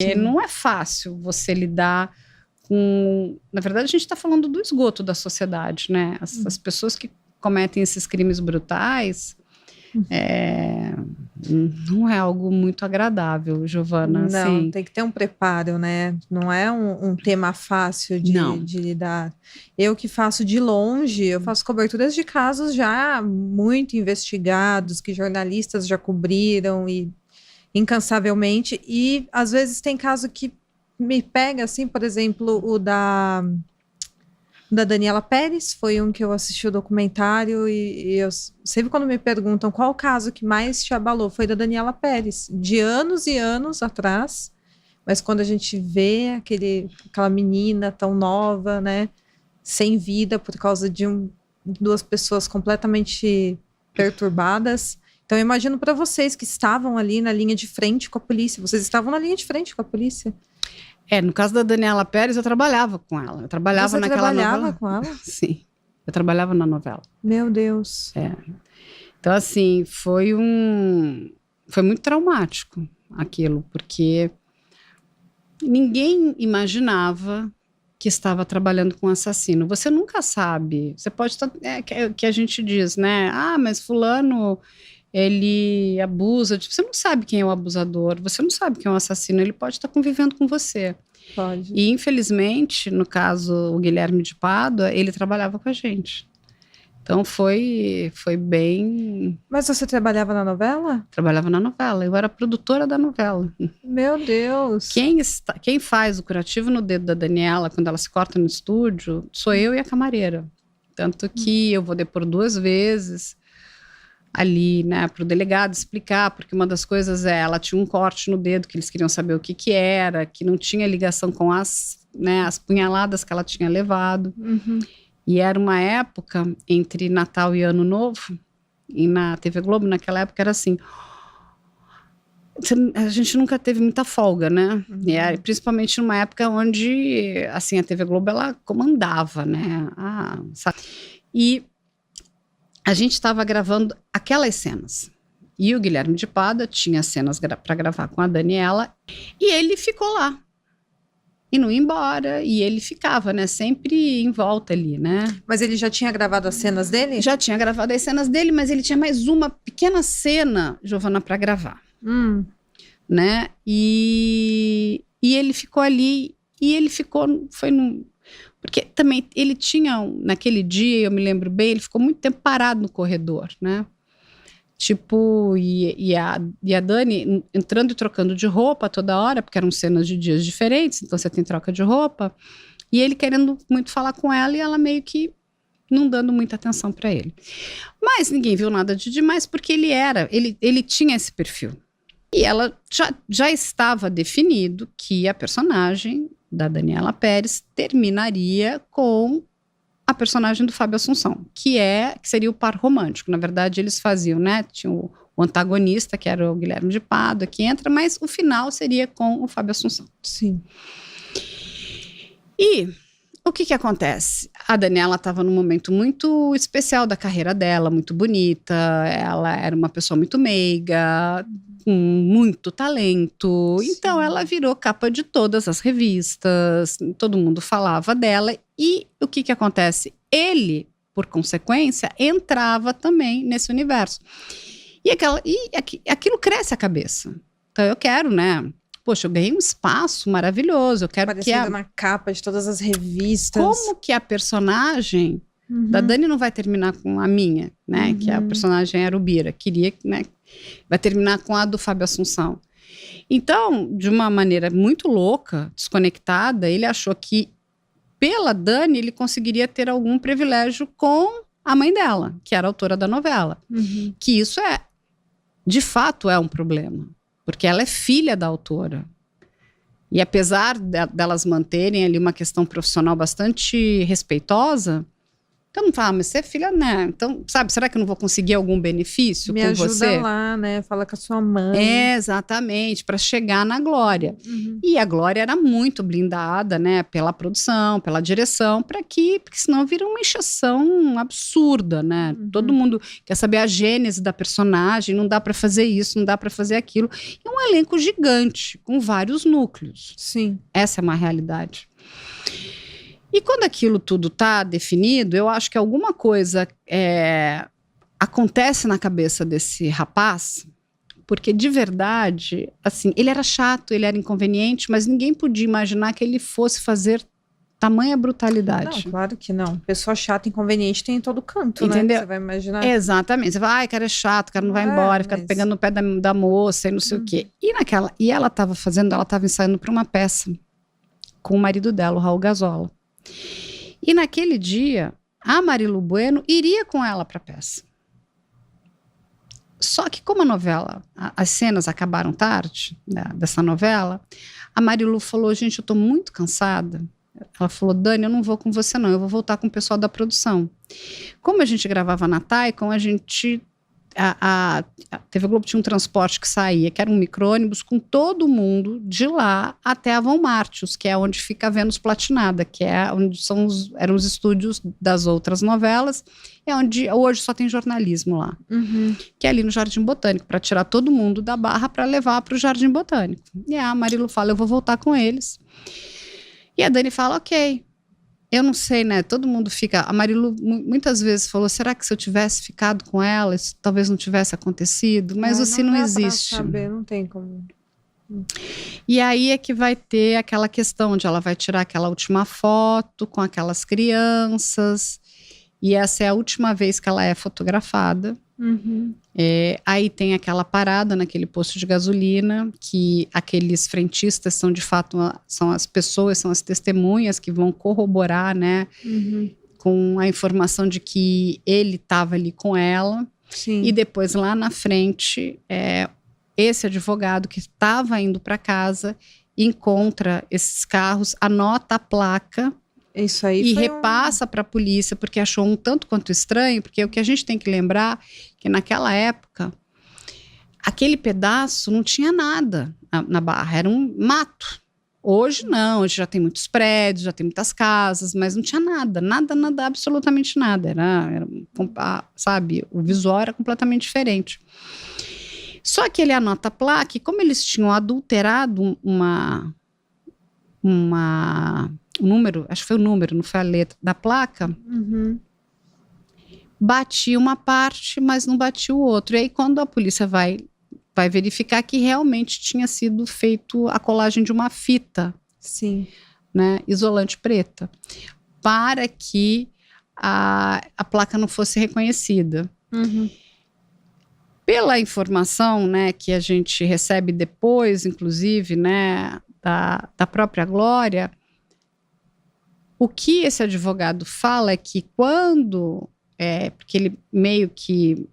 E não é fácil você lidar com... Na verdade, a gente está falando do esgoto da sociedade, né? As pessoas que cometem esses crimes brutais... não é algo muito agradável, Giovana. Não, assim. tem que ter um preparo, né? Não é um tema fácil de lidar. Eu que faço de longe, eu faço coberturas de casos já muito investigados, que jornalistas já cobriram e incansavelmente, e às vezes tem caso que me pega, assim, por exemplo, o da Daniela Pérez, foi um que eu assisti o documentário e eu sempre quando me perguntam qual o caso que mais te abalou, foi da Daniela Pérez, de anos e anos atrás, mas quando a gente vê aquela menina tão nova, né, sem vida por causa de duas pessoas completamente perturbadas. Então, eu imagino para vocês que estavam ali na linha de frente com a polícia. Vocês estavam na linha de frente com a polícia. No caso da Daniela Pérez, eu trabalhava com ela. Eu trabalhava Você naquela trabalhava novela. com ela? Sim, eu trabalhava na novela. Meu Deus. Então, assim, foi muito traumático aquilo, porque ninguém imaginava que estava trabalhando com um assassino. Você nunca sabe. Você pode estar... que a gente diz, né? Mas fulano... ele abusa, você não sabe quem é o abusador, você não sabe quem é o assassino, ele pode estar convivendo com você. Pode. E infelizmente, no caso, o Guilherme de Pádua, ele trabalhava com a gente. Então foi bem... Mas você trabalhava na novela? Trabalhava na novela, eu era produtora da novela. Meu Deus! Quem faz o curativo no dedo da Daniela, quando ela se corta no estúdio, sou eu e a camareira. Tanto que eu vou depor 2 vezes... ali, né, para o delegado explicar, porque uma das coisas ela tinha um corte no dedo, que eles queriam saber o que era, que não tinha ligação com as punhaladas que ela tinha levado. E era uma época entre Natal e Ano Novo, e na TV Globo, naquela época, era assim, a gente nunca teve muita folga, né? Principalmente numa época onde, assim, a TV Globo, ela comandava, né? Sabe? E a gente estava gravando aquelas cenas. E o Guilherme de Pádua tinha cenas para gravar com a Daniela. E ele ficou lá. E não ia embora. E ele ficava, né? Sempre em volta ali, né? Mas ele já tinha gravado as cenas dele? Já tinha gravado as cenas dele, mas ele tinha mais uma pequena cena, Giovana, para gravar. Né? E ele ficou ali. E ele foi num... Porque também ele tinha, naquele dia, eu me lembro bem, ele ficou muito tempo parado no corredor, né? Tipo, e a Dani entrando e trocando de roupa toda hora, porque eram cenas de dias diferentes, então você tem troca de roupa. E ele querendo muito falar com ela e ela meio que não dando muita atenção para ele. Mas ninguém viu nada de demais, porque ele tinha esse perfil. E ela já estava definido que a personagem da Daniela Pérez terminaria com a personagem do Fábio Assunção, que seria o par romântico. Na verdade, eles faziam, né? Tinha o antagonista, que era o Guilherme de Pádua, que entra, mas o final seria com o Fábio Assunção. Sim. E o que acontece? A Daniela estava num momento muito especial da carreira dela, muito bonita, ela era uma pessoa muito meiga, com muito talento. Sim. Então ela virou capa de todas as revistas, todo mundo falava dela. E o que acontece? Ele, por consequência, entrava também nesse universo. E aquilo cresce a cabeça. Então eu quero, né? Poxa, eu ganhei um espaço maravilhoso. Eu quero Parecendo na capa de todas as revistas. Como que a personagem da Dani não vai terminar com a minha, né? Que a personagem era o Bira. Queria, né? Vai terminar com a do Fábio Assunção. Então, de uma maneira muito louca, desconectada, ele achou que pela Dani ele conseguiria ter algum privilégio com a mãe dela, que era a autora da novela. Que isso de fato é um problema. Porque ela é filha da autora. E apesar delas manterem ali uma questão profissional bastante respeitosa, Então não fala, mas você é filha, né? Então, sabe, será que eu não vou conseguir algum benefício com você? Me ajuda lá, né? Fala com a sua mãe. Exatamente, para chegar na Glória. E a Glória era muito blindada, né? Pela produção, pela direção, porque senão vira uma encheção absurda, né? Todo mundo quer saber a gênese da personagem, não dá para fazer isso, não dá para fazer aquilo. E um elenco gigante, com vários núcleos. Sim. Essa é uma realidade. E quando aquilo tudo está definido, eu acho que alguma coisa acontece na cabeça desse rapaz, porque de verdade, assim, ele era chato, ele era inconveniente, mas ninguém podia imaginar que ele fosse fazer tamanha brutalidade. Não, claro que não. Pessoa chata, inconveniente tem em todo canto, entendeu? Né? Você vai imaginar. Exatamente. Você vai, ai, cara é chato, o cara não vai embora, fica pegando no pé da moça e não sei o quê. E ela estava ensaiando para uma peça com o marido dela, o Raul Gazola. E naquele dia, a Marilu Bueno iria com ela para a peça. Só que como a novela, as cenas acabaram tarde, né, dessa novela, a Marilu falou, gente, eu tô muito cansada. Ela falou, Dani, eu não vou com você não, eu vou voltar com o pessoal da produção. Como a gente gravava na Taikon, a gente... A TV Globo tinha um transporte que saía, que era um micro-ônibus com todo mundo de lá até a Von Martius, que é onde fica a Vênus Platinada, que é onde eram os estúdios das outras novelas, é onde hoje só tem jornalismo lá, que é ali no Jardim Botânico, para tirar todo mundo da Barra para levar para o Jardim Botânico. E a Marilu fala, eu vou voltar com eles. E a Dani fala, ok. Eu não sei, né? Todo mundo fica... A Marilu muitas vezes falou, será que se eu tivesse ficado com ela, isso talvez não tivesse acontecido? Mas assim não existe. Pra saber, não tem como. E aí é que vai ter aquela questão onde ela vai tirar aquela última foto com aquelas crianças. E essa é a última vez que ela é fotografada. Aí tem aquela parada naquele posto de gasolina, que aqueles frentistas são de fato são as pessoas, são as testemunhas que vão corroborar, né, com a informação de que ele estava ali com ela. Sim. E depois lá na frente, esse advogado que estava indo para casa encontra esses carros, anota a placa. Isso aí e repassa para a polícia, porque achou um tanto quanto estranho, porque o que a gente tem que lembrar que naquela época, aquele pedaço não tinha nada na Barra, era um mato. Hoje não, hoje já tem muitos prédios, já tem muitas casas, mas não tinha nada, absolutamente nada. Sabe, o visual era completamente diferente. Só que ele anota a placa e como eles tinham adulterado o número, acho que foi o número, não foi a letra, da placa, batia uma parte, mas não batia o outro. E aí, quando a polícia vai verificar que realmente tinha sido feito a colagem de uma fita, sim, né, isolante preta, para que a placa não fosse reconhecida. Pela informação, né, que a gente recebe depois, inclusive, né, da própria Glória, o que esse advogado fala é que quando, porque ele meio que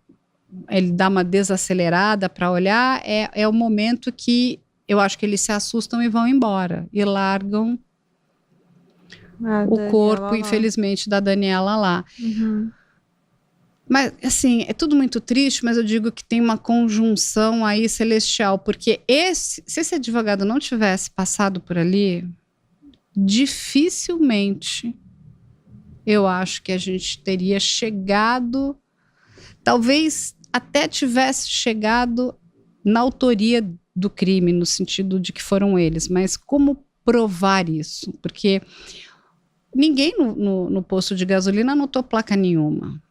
ele dá uma desacelerada para olhar, é o momento que eu acho que eles se assustam e vão embora, e largam o corpo, infelizmente, da Daniela lá. Mas, assim, é tudo muito triste, mas eu digo que tem uma conjunção aí celestial, porque se esse advogado não tivesse passado por ali, dificilmente eu acho que a gente teria chegado, talvez até tivesse chegado na autoria do crime, no sentido de que foram eles, mas como provar isso? Porque ninguém no posto de gasolina anotou placa nenhuma.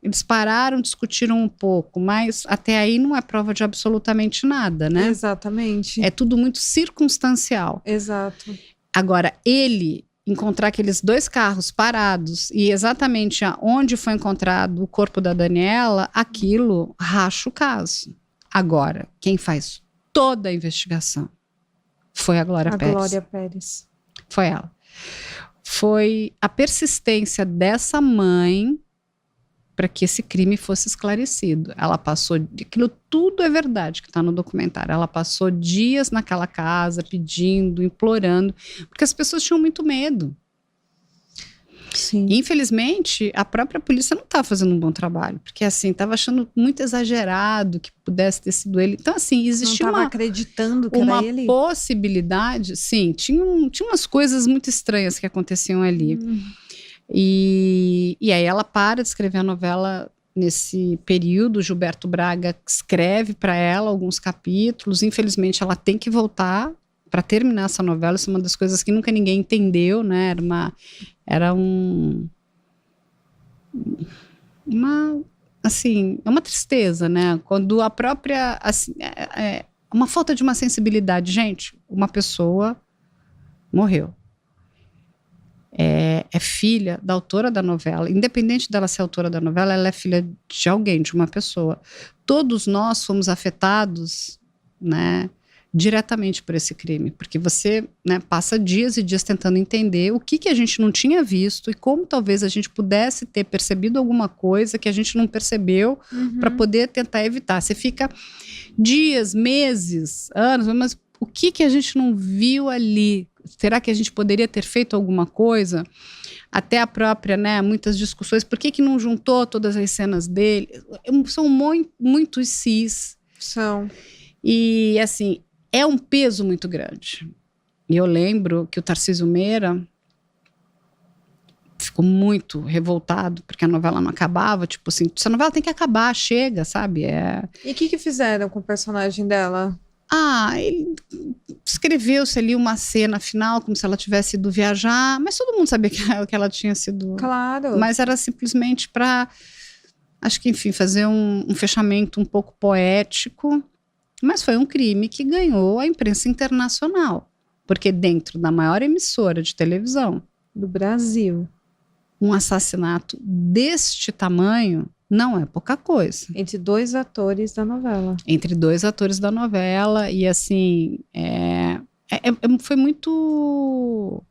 Eles pararam, discutiram um pouco, mas até aí não é prova de absolutamente nada, né? Exatamente. É tudo muito circunstancial. Exato. Agora, ele encontrar aqueles dois carros parados e exatamente onde foi encontrado o corpo da Daniela, aquilo racha o caso. Agora, quem faz toda a investigação foi a Glória Pérez. A Glória Pérez. Foi ela. Foi a persistência dessa mãe para que esse crime fosse esclarecido. Ela passou, aquilo tudo é verdade que está no documentário, ela passou dias naquela casa pedindo, implorando, porque as pessoas tinham muito medo. Sim. Infelizmente, a própria polícia não estava fazendo um bom trabalho, porque assim, estava achando muito exagerado que pudesse ter sido ele. Então, assim, existia não estava acreditando que uma era ele? possibilidade, sim, tinha umas coisas muito estranhas que aconteciam ali. E aí ela para de escrever a novela nesse período. Gilberto Braga escreve para ela alguns capítulos, infelizmente ela tem que voltar para terminar essa novela. Isso é uma das coisas que nunca ninguém entendeu, né? Assim, é uma tristeza, né? Quando a própria, assim, uma falta de uma sensibilidade. Gente, uma pessoa morreu. É filha da autora da novela. Independente dela ser autora da novela, ela é filha de alguém, de uma pessoa. Todos nós fomos afetados, né, diretamente por esse crime, porque você, né, passa dias e dias tentando entender o que a gente não tinha visto e como talvez a gente pudesse ter percebido alguma coisa que a gente não percebeu, para poder tentar evitar. Você fica dias, meses, anos, mas o que a gente não viu ali? Será que a gente poderia ter feito alguma coisa? Até a própria, né, muitas discussões, por que não juntou todas as cenas dele? São muitos cis. São. E, assim, é um peso muito grande. E eu lembro que o Tarcísio Meira ficou muito revoltado, porque a novela não acabava. Tipo assim, essa novela tem que acabar, chega, sabe? E o que fizeram com o personagem dela? Ele escreveu-se ali uma cena final, como se ela tivesse ido viajar, mas todo mundo sabia que ela tinha sido. Claro. Mas era simplesmente para, acho que, enfim, fazer um fechamento um pouco poético. Mas foi um crime que ganhou a imprensa internacional, porque dentro da maior emissora de televisão do Brasil, um assassinato deste tamanho não é pouca coisa. Entre dois atores da novela. E assim, foi muito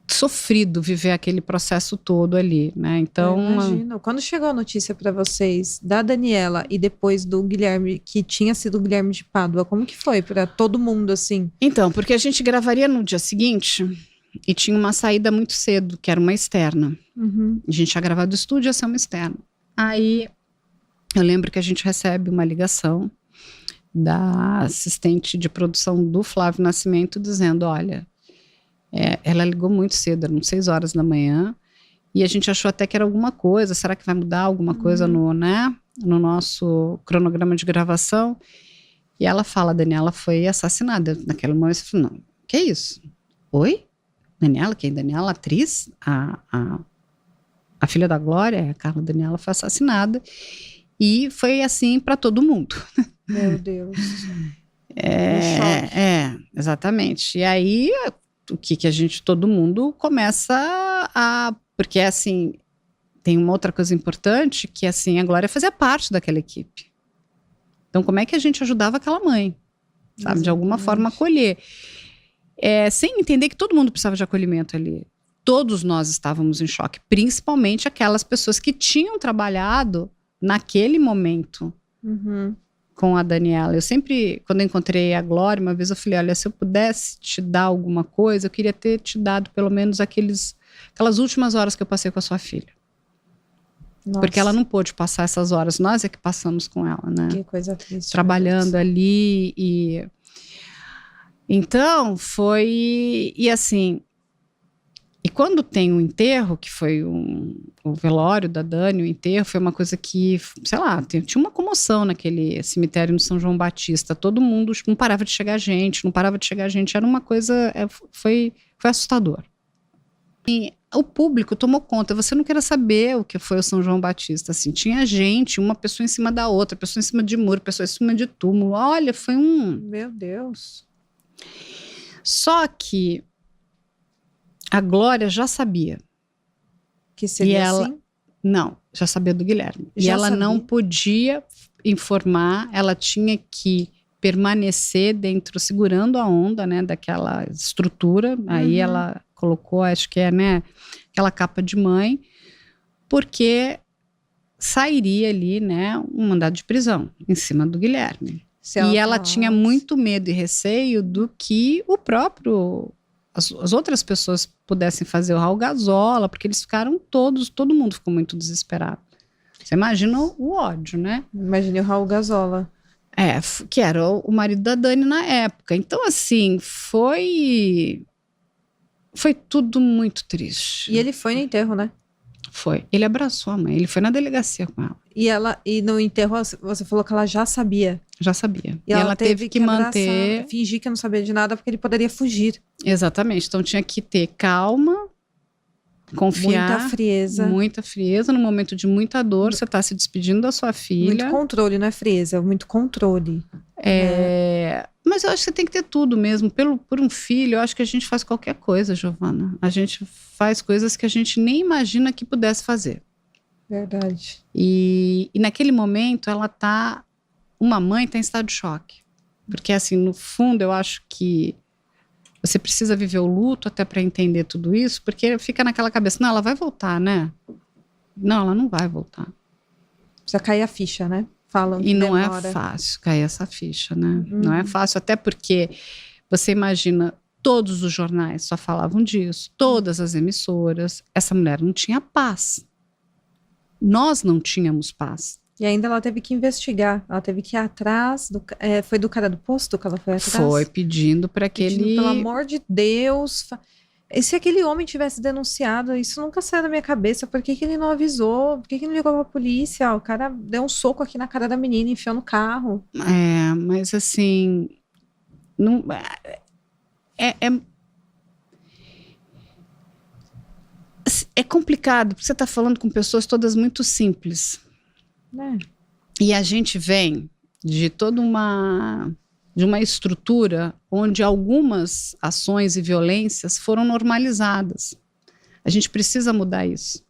sofrido viver aquele processo todo ali, né? Então, eu imagino. Quando chegou a notícia para vocês da Daniela e depois do Guilherme, que tinha sido o Guilherme de Pádua, como que foi para todo mundo, assim? Então, porque a gente gravaria no dia seguinte e tinha uma saída muito cedo, que era uma externa. A gente tinha gravado o estúdio, ia ser uma externa. Aí, eu lembro que a gente recebe uma ligação da assistente de produção do Flávio Nascimento dizendo, olha, ela ligou muito cedo, eram 6 horas da manhã, e a gente achou até que era alguma coisa, será que vai mudar alguma coisa no nosso cronograma de gravação? E ela fala, Daniela foi assassinada. Naquele momento, eu falei, não, que isso? Oi? Daniela? Quem? Daniela, atriz? A filha da Glória, a Carla Daniela, foi assassinada. E foi assim para todo mundo. Meu Deus. Exatamente. E aí, o que todo mundo começa porque assim, tem uma outra coisa importante, que assim, a Glória fazia parte daquela equipe. Então, como é que a gente ajudava aquela mãe? Sabe? Exatamente. De alguma forma acolher. Sem entender que todo mundo precisava de acolhimento ali. Todos nós estávamos em choque, principalmente aquelas pessoas que tinham trabalhado naquele momento com a Daniela. Eu sempre, quando eu encontrei a Glória, uma vez eu falei, olha, se eu pudesse te dar alguma coisa, eu queria ter te dado pelo menos aquelas últimas horas que eu passei com a sua filha. Nossa. Porque ela não pôde passar essas horas, nós é que passamos com ela, né? Que coisa triste. Trabalhando ali e... Então, foi... E assim... E quando tem o enterro, que foi o velório da Dani, o enterro, foi uma coisa que, sei lá, tinha uma comoção naquele cemitério no São João Batista. Todo mundo, não parava de chegar gente. Era uma coisa, foi assustador. E o público tomou conta. Você não queria saber o que foi o São João Batista. Assim, tinha gente, uma pessoa em cima da outra, pessoa em cima de muro, pessoa em cima de túmulo. Olha, foi Meu Deus. Só que a Glória já sabia. Que seria assim? Não, já sabia do Guilherme. E ela não podia informar, ela tinha que permanecer dentro, segurando a onda, né, daquela estrutura. Aí ela colocou, acho que né, aquela capa de mãe, porque sairia ali, né, um mandado de prisão em cima do Guilherme. E ela tinha muito medo e receio do que o próprio as outras pessoas pudessem fazer o Raul Gazola, porque eles ficaram todo mundo ficou muito desesperado. Você imagina o ódio, né? Imagine o Raul Gazola. Que era o marido da Dani na época. Então, assim, foi tudo muito triste. E ele foi no enterro, né? Foi. Ele abraçou a mãe, ele foi na delegacia com ela. E no enterro, você falou que ela já sabia. Já sabia. E ela teve que manter... fingir que não sabia de nada, porque ele poderia fugir. Exatamente. Então tinha que ter calma, confiar. Muita frieza. No momento de muita dor, você está se despedindo da sua filha. Muito controle, não é frieza, muito controle. Mas eu acho que você tem que ter tudo mesmo. Por um filho, eu acho que a gente faz qualquer coisa, Giovana. A gente faz coisas que a gente nem imagina que pudesse fazer. Verdade. E naquele momento, uma mãe está em estado de choque. Porque, assim, no fundo, eu acho que você precisa viver o luto até para entender tudo isso, porque fica naquela cabeça, não, ela vai voltar, né? Não, ela não vai voltar. Precisa cair a ficha, né? Falam que não demora. É fácil cair essa ficha, né? Não é fácil, até porque você imagina, todos os jornais só falavam disso, todas as emissoras, essa mulher não tinha paz. Nós não tínhamos paz. E ainda ela teve que investigar, ela teve que ir atrás, foi do cara do posto que ela foi atrás? Foi, pedindo para que ele... Pelo amor de Deus... E se aquele homem tivesse denunciado, isso nunca saiu da minha cabeça, por que ele não avisou? Por que não ligou pra polícia? O cara deu um soco aqui na cara da menina, enfiou no carro. Mas assim... Não, é complicado, porque você está falando com pessoas todas muito simples. E a gente vem de toda uma estrutura onde algumas ações e violências foram normalizadas. A gente precisa mudar isso.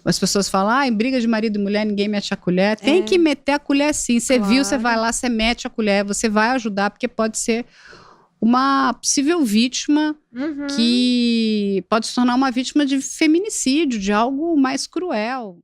As pessoas falam, em briga de marido e mulher ninguém mete a colher. Tem que meter a colher sim. Você viu, você vai lá, você mete a colher, você vai ajudar, porque pode ser uma possível vítima que pode se tornar uma vítima de feminicídio, de algo mais cruel.